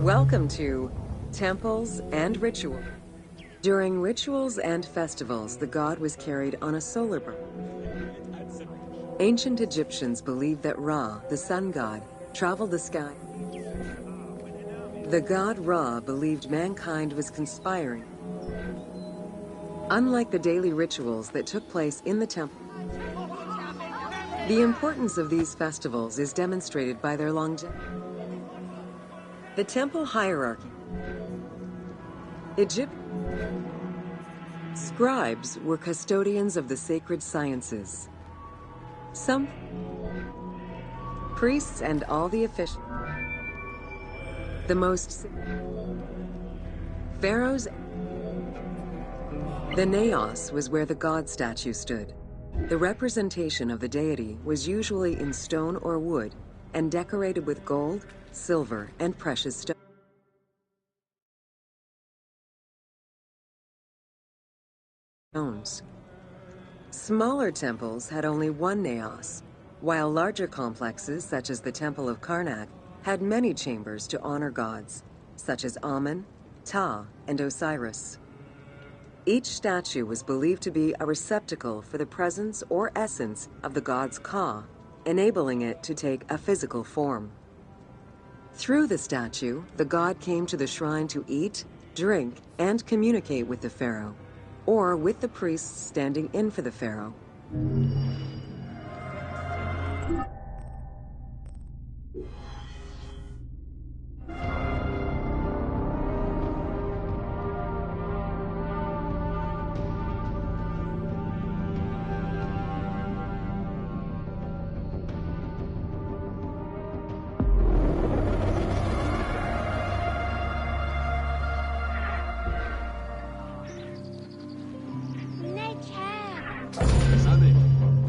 Welcome to Temples and Ritual. During rituals and festivals, the god was carried on a solar bird. Ancient Egyptians believed that Ra, the sun god, traveled the sky. The god Ra believed mankind was conspiring. Unlike the daily rituals that took place in the temple, the importance of these festivals is demonstrated by their longevity. The temple hierarchy. Scribes were custodians of the sacred sciences. Some priests and all the officials. The most pharaohs. The naos was where the god statue stood. The representation of the deity was usually in stone or wood and decorated with gold, silver, and precious stones. Smaller temples had only one naos, while larger complexes, such as the Temple of Karnak, had many chambers to honor gods, such as Amun, Ptah, and Osiris. Each statue was believed to be a receptacle for the presence or essence of the god's Ka, enabling it to take a physical form. Through the statue, the god came to the shrine to eat, drink, and communicate with the pharaoh, or with the priests standing in for the pharaoh.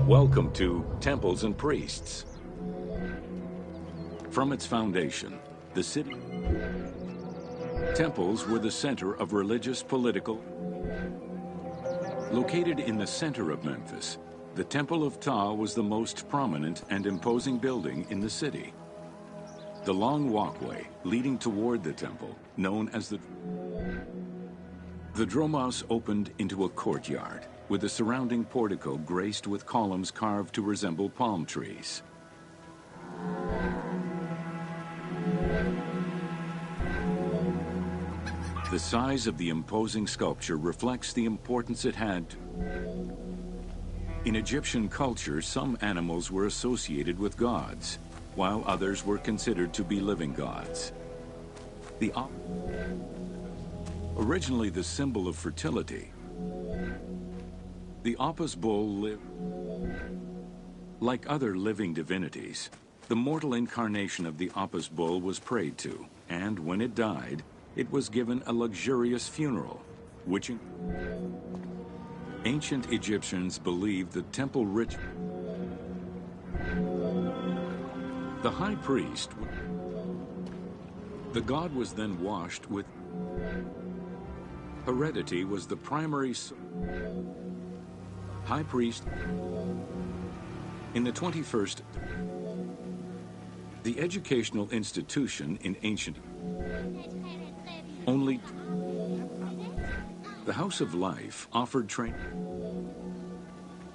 Welcome to Temples and Priests. From its foundation, the city temples were the center of religious, political. Located in the center of Memphis, the Temple of Ptah was the most prominent and imposing building in the city. The long walkway leading toward the temple, known as the Dromos, opened into a courtyard, with the surrounding portico graced with columns carved to resemble palm trees. The size of the imposing sculpture reflects the importance it had. In Egyptian culture, some animals were associated with gods, while others were considered to be living gods. Originally the symbol of fertility, the Apis bull lived. Like other living divinities, the mortal incarnation of the Apis bull was prayed to, and when it died, it was given a luxurious funeral, which ancient Egyptians believed the temple ritual. The high priest, the god was then washed with. Heredity was the primary high priest. In the 21st, the educational institution in ancient only the House of Life offered training.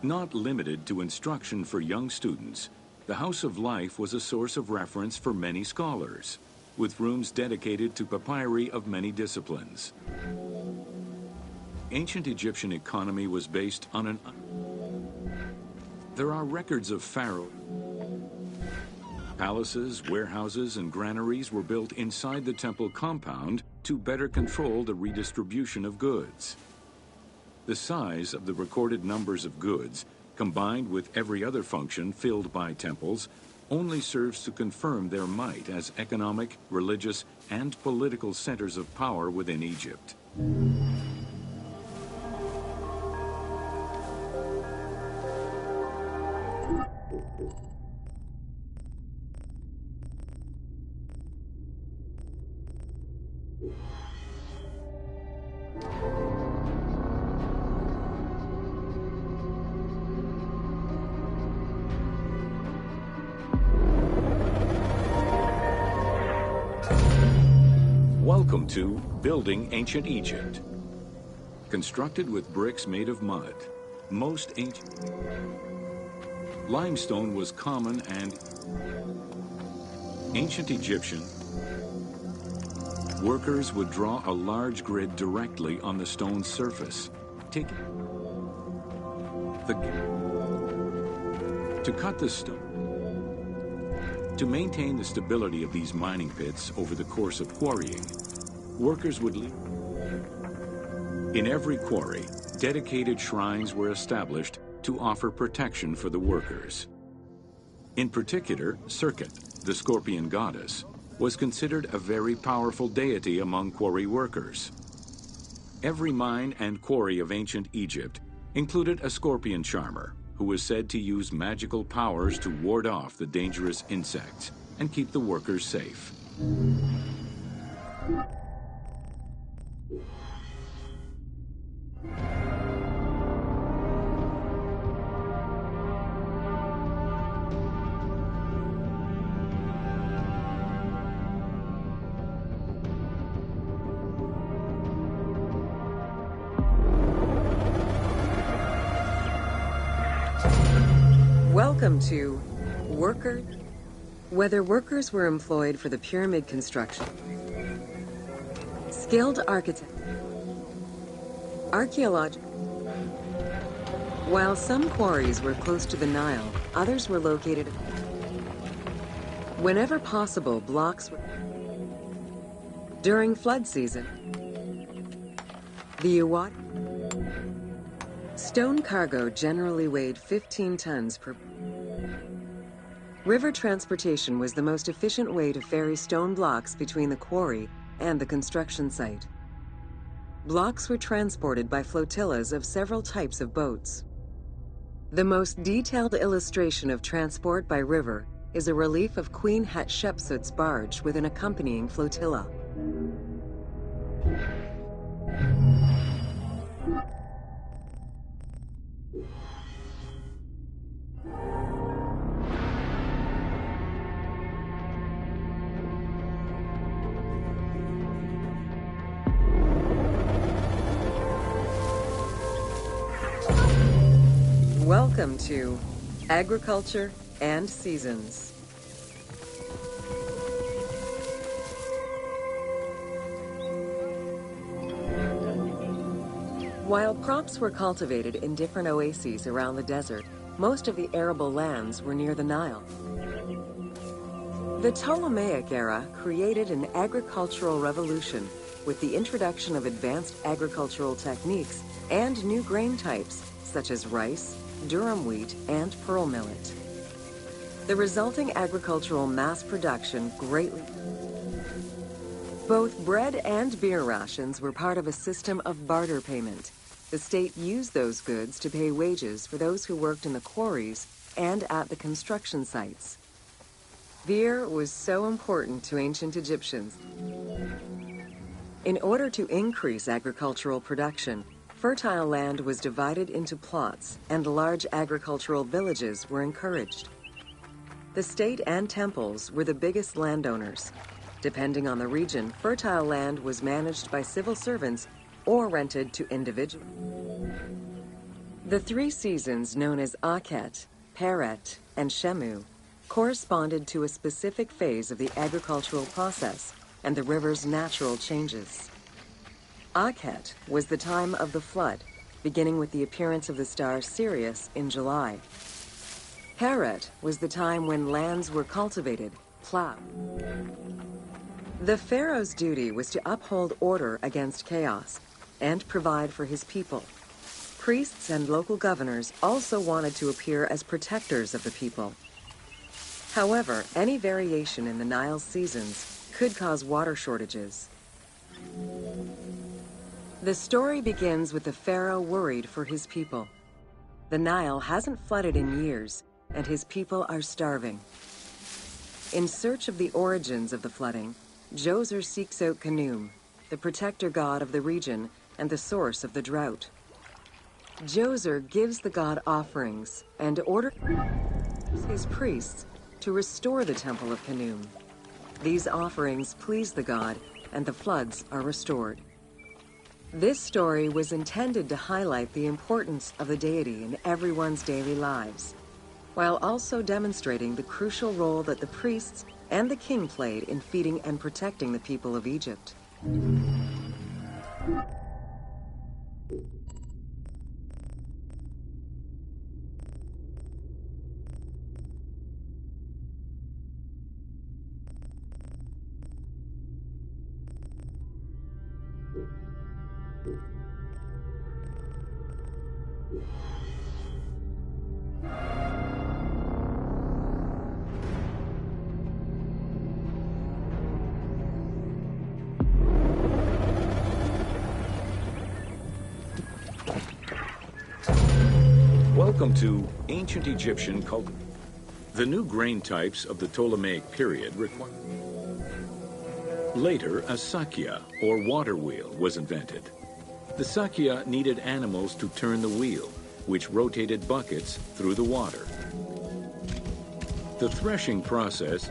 Not limited to instruction for young students, the House of Life was a source of reference for many scholars, with rooms dedicated to papyri of many disciplines. Ancient Egyptian economy was based on an. There are records of pharaoh. Palaces, warehouses, and granaries were built inside the temple compound to better control the redistribution of goods. The size of the recorded numbers of goods, combined with every other function filled by temples, only serves to confirm their might as economic, religious, and political centers of power within Egypt. Welcome to Building Ancient Egypt. Constructed with bricks made of mud, most ancient limestone was common, and ancient Egyptian workers would draw a large grid directly on the stone's surface, to cut the stone. To maintain the stability of these mining pits over the course of quarrying, workers would leave. In every quarry, dedicated shrines were established to offer protection for the workers. In particular, Serket, the scorpion goddess, was considered a very powerful deity among quarry workers. Every mine and quarry of ancient Egypt included a scorpion charmer, who was said to use magical powers to ward off the dangerous insects and keep the workers safe. Welcome to Worker. Whether workers were employed for the pyramid construction, skilled architect, archaeological. While some quarries were close to the Nile, others were located. Whenever possible, blocks were. During flood season, the Uwat. Stone cargo generally weighed 15 tons per. River transportation was the most efficient way to ferry stone blocks between the quarry and the construction site. Blocks were transported by flotillas of several types of boats. The most detailed illustration of transport by river is a relief of Queen Hatshepsut's barge with an accompanying flotilla. Welcome to Agriculture and Seasons. While crops were cultivated in different oases around the desert, most of the arable lands were near the Nile. The Ptolemaic era created an agricultural revolution with the introduction of advanced agricultural techniques and new grain types such as rice, durum wheat, and pearl millet. The resulting agricultural mass production greatly. Both bread and beer rations were part of a system of barter payment. The state used those goods to pay wages for those who worked in the quarries and at the construction sites. Beer was so important to ancient Egyptians. In order to increase agricultural production, fertile land was divided into plots, and large agricultural villages were encouraged. The state and temples were the biggest landowners. Depending on the region, fertile land was managed by civil servants or rented to individuals. The three seasons known as Akhet, Peret, and Shemu corresponded to a specific phase of the agricultural process and the river's natural changes. Akhet was the time of the flood, beginning with the appearance of the star Sirius in July. Peret was the time when lands were cultivated, plowed. The pharaoh's duty was to uphold order against chaos and provide for his people. Priests and local governors also wanted to appear as protectors of the people. However, any variation in the Nile's seasons could cause water shortages. The story begins with the pharaoh worried for his people. The Nile hasn't flooded in years, and his people are starving. In search of the origins of the flooding, Djoser seeks out Khnum, the protector god of the region and the source of the drought. Djoser gives the god offerings and orders his priests to restore the temple of Khnum. These offerings please the god, and the floods are restored. This story was intended to highlight the importance of the deity in everyone's daily lives, while also demonstrating the crucial role that the priests and the king played in feeding and protecting the people of Egypt. Welcome to Ancient Egyptian Culture. The new grain types of the Ptolemaic period required. Later, a sakya, or water wheel, was invented. The sakya needed animals to turn the wheel, which rotated buckets through the water. The threshing process,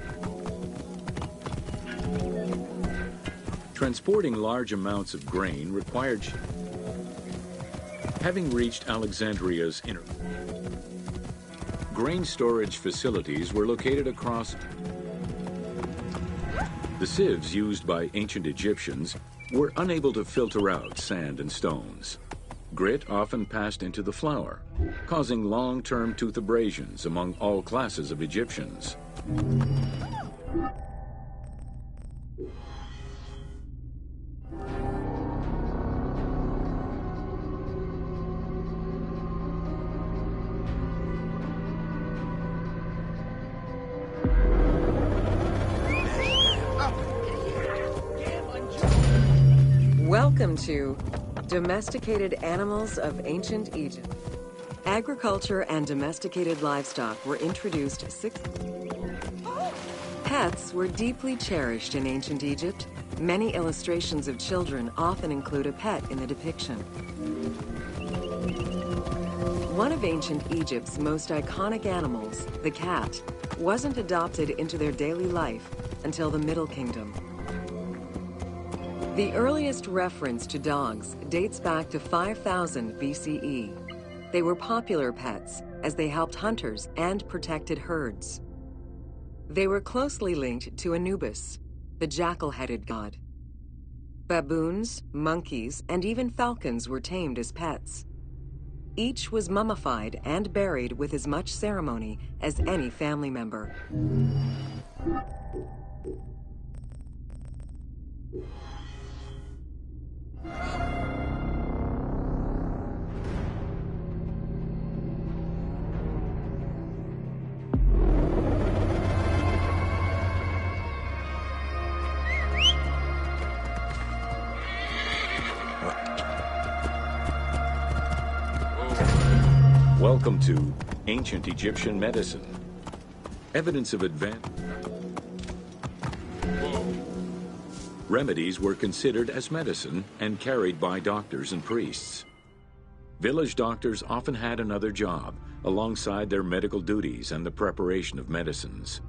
transporting large amounts of grain, required. Having reached Alexandria's inner, grain storage facilities were located across. The sieves used by ancient Egyptians were unable to filter out sand and stones. Grit often passed into the flour, causing long-term tooth abrasions among all classes of Egyptians. Welcome to Domesticated Animals of Ancient Egypt. Agriculture and domesticated livestock were introduced Pets were deeply cherished in ancient Egypt. Many illustrations of children often include a pet in the depiction. One of ancient Egypt's most iconic animals, the cat, wasn't adopted into their daily life until the Middle Kingdom. The earliest reference to dogs dates back to 5000 BCE. They were popular pets as they helped hunters and protected herds. They were closely linked to Anubis, the jackal-headed god. Baboons, monkeys, and even falcons were tamed as pets. Each was mummified and buried with as much ceremony as any family member. Welcome to Ancient Egyptian Medicine. Evidence of advanced remedies were considered as medicine and carried by doctors and priests. Village doctors often had another job alongside their medical duties and the preparation of medicines.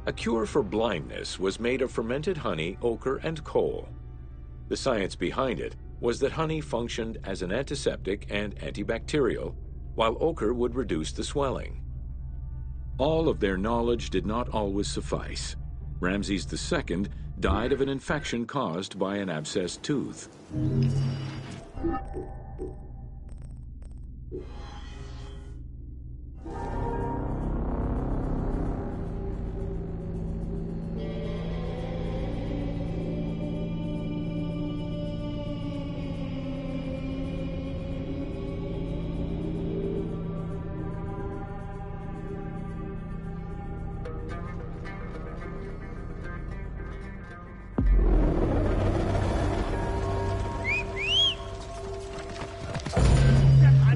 A cure for blindness was made of fermented honey, ochre, and coal. The science behind it was that honey functioned as an antiseptic and antibacterial, while ochre would reduce the swelling. All of their knowledge did not always suffice. Ramses II died of an infection caused by an abscessed tooth.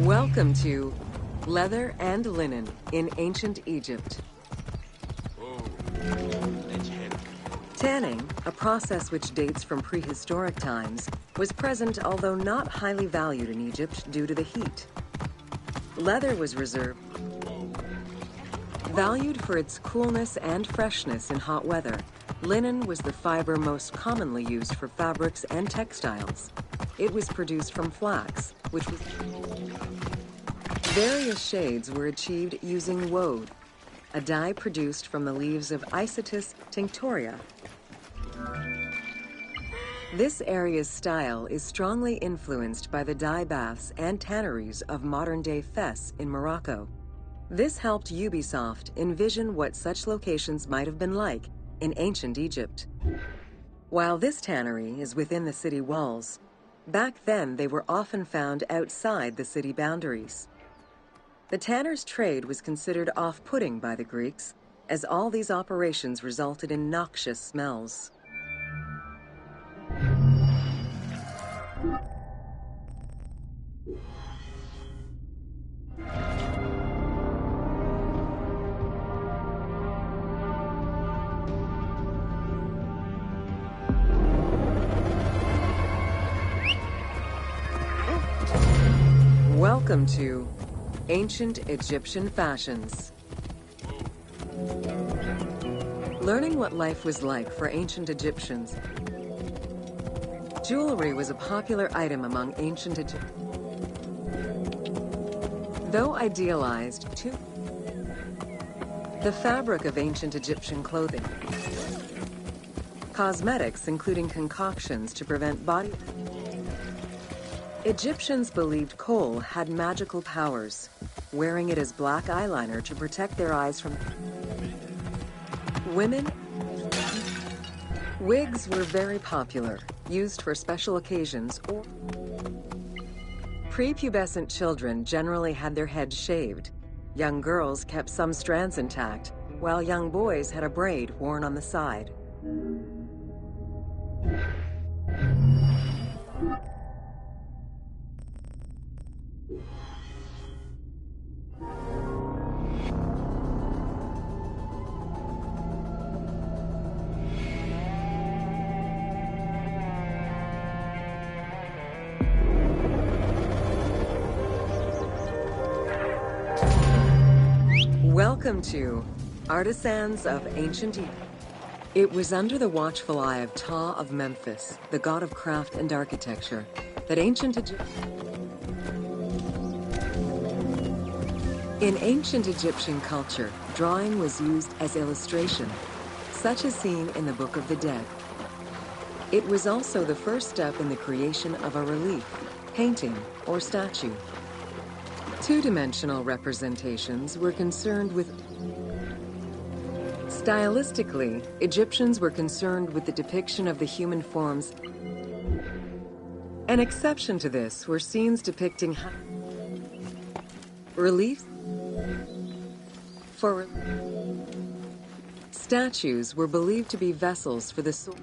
Welcome to Leather and Linen in Ancient Egypt. Tanning, a process which dates from prehistoric times, was present although not highly valued in Egypt due to the heat. Leather was reserved. Valued for its coolness and freshness in hot weather, linen was the fiber most commonly used for fabrics and textiles. It was produced from flax, which was... Various shades were achieved using woad, a dye produced from the leaves of Isotis tinctoria. This area's style is strongly influenced by the dye baths and tanneries of modern-day Fes in Morocco. This helped Ubisoft envision what such locations might have been like in ancient Egypt. While this tannery is within the city walls, back then they were often found outside the city boundaries. The tanner's trade was considered off-putting by the Greeks, as all these operations resulted in noxious smells. Welcome to Ancient Egyptian Fashions. Learning what life was like for ancient Egyptians. Jewelry was a popular item among ancient Egyptians. Though idealized, too, the fabric of ancient Egyptian clothing. Cosmetics, including concoctions to prevent body... Egyptians believed kohl had magical powers, wearing it as black eyeliner to protect their eyes from... Women... Wigs were very popular, used for special occasions or... Prepubescent children generally had their heads shaved. Young girls kept some strands intact, while young boys had a braid worn on the side. Welcome to Artisans of Ancient Egypt. It was under the watchful eye of Ptah of Memphis, the god of craft and architecture, that ancient Egypt... In ancient Egyptian culture, drawing was used as illustration, such as seen in the Book of the Dead. It was also the first step in the creation of a relief, painting, or statue. Two-dimensional representations were concerned with... Stylistically, Egyptians were concerned with the depiction of the human forms. An exception to this were scenes depicting reliefs. For statues were believed to be vessels for the soul.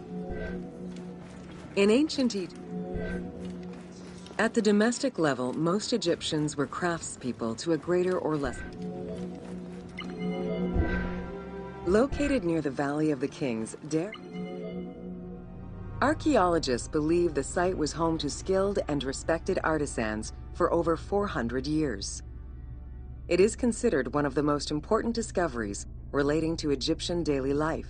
In ancient Egypt, at the domestic level, most Egyptians were craftspeople to a greater or less. Located near the Valley of the Kings, archaeologists believe the site was home to skilled and respected artisans for over 400 years. It is considered one of the most important discoveries relating to Egyptian daily life.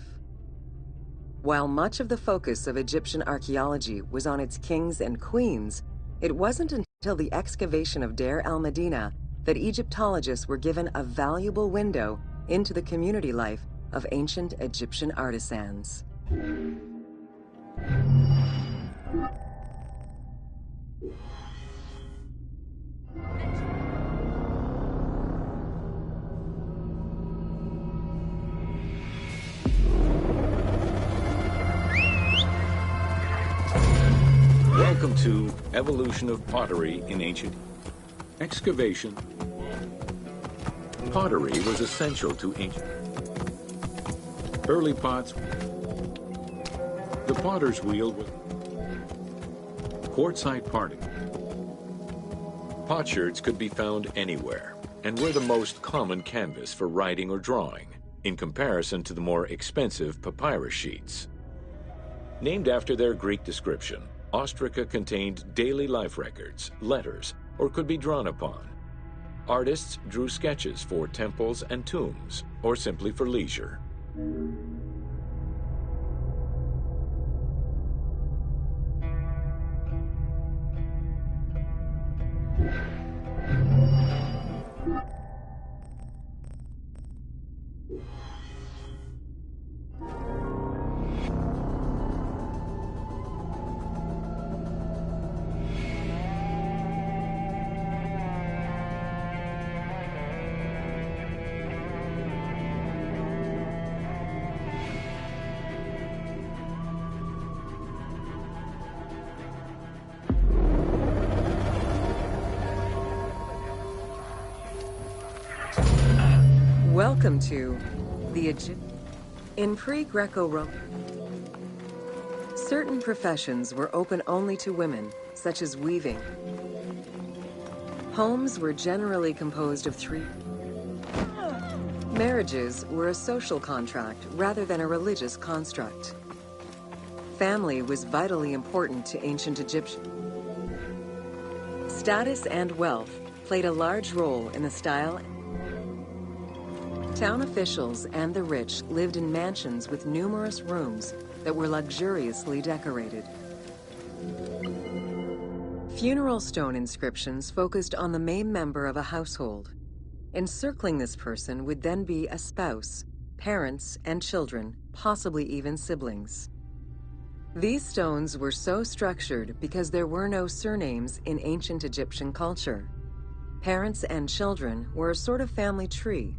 While much of the focus of Egyptian archaeology was on its kings and queens, it wasn't until the excavation of Deir el-Medina that Egyptologists were given a valuable window into the community life of ancient Egyptian artisans. Welcome to Evolution of Pottery in Ancient Excavation. Pottery was essential to ancient early pots. The potter's wheel with quartzite parting. Potsherds could be found anywhere and were the most common canvas for writing or drawing, in comparison to the more expensive papyrus sheets. Named after their Greek description, ostraca contained daily life records, letters, or could be drawn upon. Artists drew sketches for temples and tombs, or simply for leisure. Welcome to the Egypt. In pre-Greco-Roman, certain professions were open only to women, such as weaving. Homes were generally composed of three. Marriages were a social contract rather than a religious construct. Family was vitally important to ancient Egyptians. Status and wealth played a large role in the style. Town officials and the rich lived in mansions with numerous rooms that were luxuriously decorated. Funeral stone inscriptions focused on the main member of a household. Encircling this person would then be a spouse, parents, and children, possibly even siblings. These stones were so structured because there were no surnames in ancient Egyptian culture. Parents and children were a sort of family tree,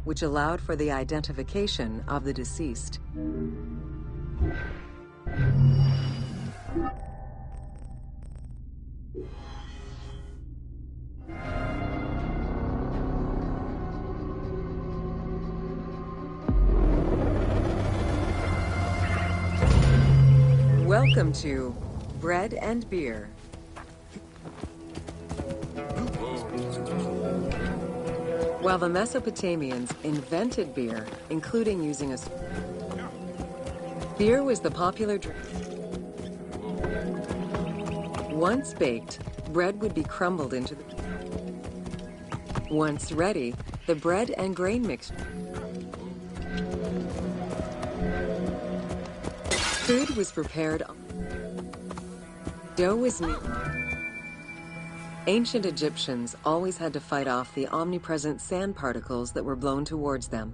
which allowed for the identification of the deceased. Welcome to Bread and Beer. While the Mesopotamians invented beer, including using beer was the popular drink. Once baked, bread would be crumbled into the. Once ready, the bread and grain mixture. Food was prepared. Dough was kneaded. Ancient Egyptians always had to fight off the omnipresent sand particles that were blown towards them.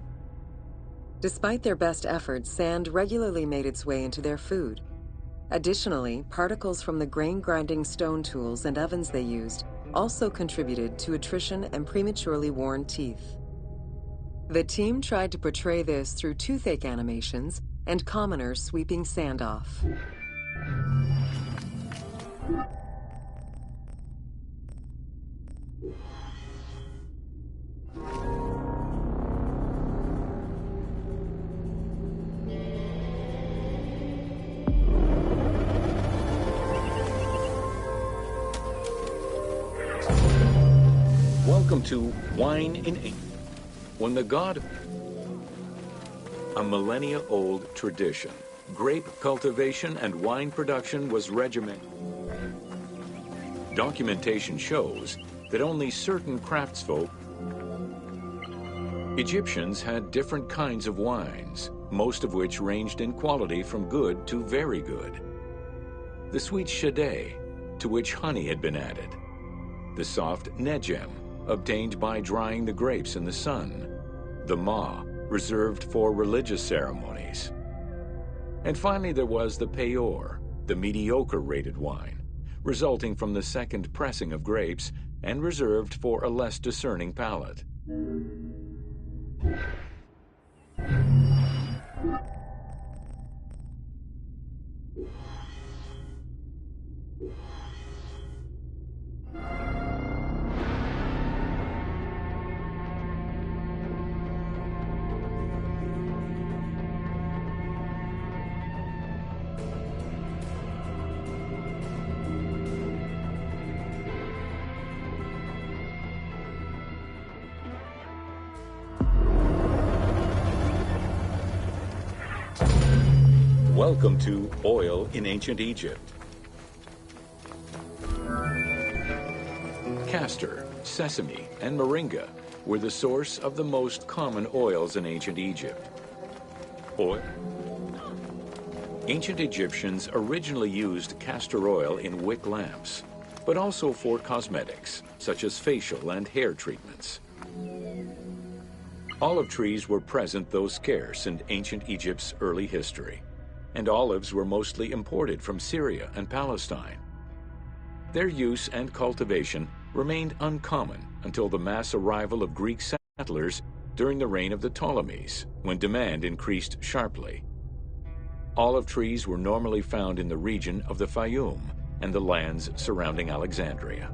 Despite their best efforts, sand regularly made its way into their food. Additionally, particles from the grain-grinding stone tools and ovens they used also contributed to attrition and prematurely worn teeth. The team tried to portray this through toothache animations and commoners sweeping sand off. Welcome to Wine in Ink. When the god... A millennia-old tradition. Grape cultivation and wine production was regimented. Documentation shows that only certain craftsfolk... Egyptians had different kinds of wines, most of which ranged in quality from good to very good. The sweet shadé, to which honey had been added. The soft negem, obtained by drying the grapes in the sun. The ma, reserved for religious ceremonies. And finally there was the peor, the mediocre-rated wine, resulting from the second pressing of grapes and reserved for a less discerning palate. Welcome to Oil in Ancient Egypt. Castor, Sesame and moringa were the source of the most common oils in ancient Egypt. Oil. Ancient Egyptians originally used castor oil in wick lamps, but also for cosmetics, such as facial and hair treatments. Olive trees were present, though scarce, in ancient Egypt's early history, and olives were mostly imported from Syria and Palestine. Their use and cultivation remained uncommon until the mass arrival of Greek settlers during the reign of the Ptolemies, when demand increased sharply. Olive trees were normally found in the region of the Fayum and the lands surrounding Alexandria.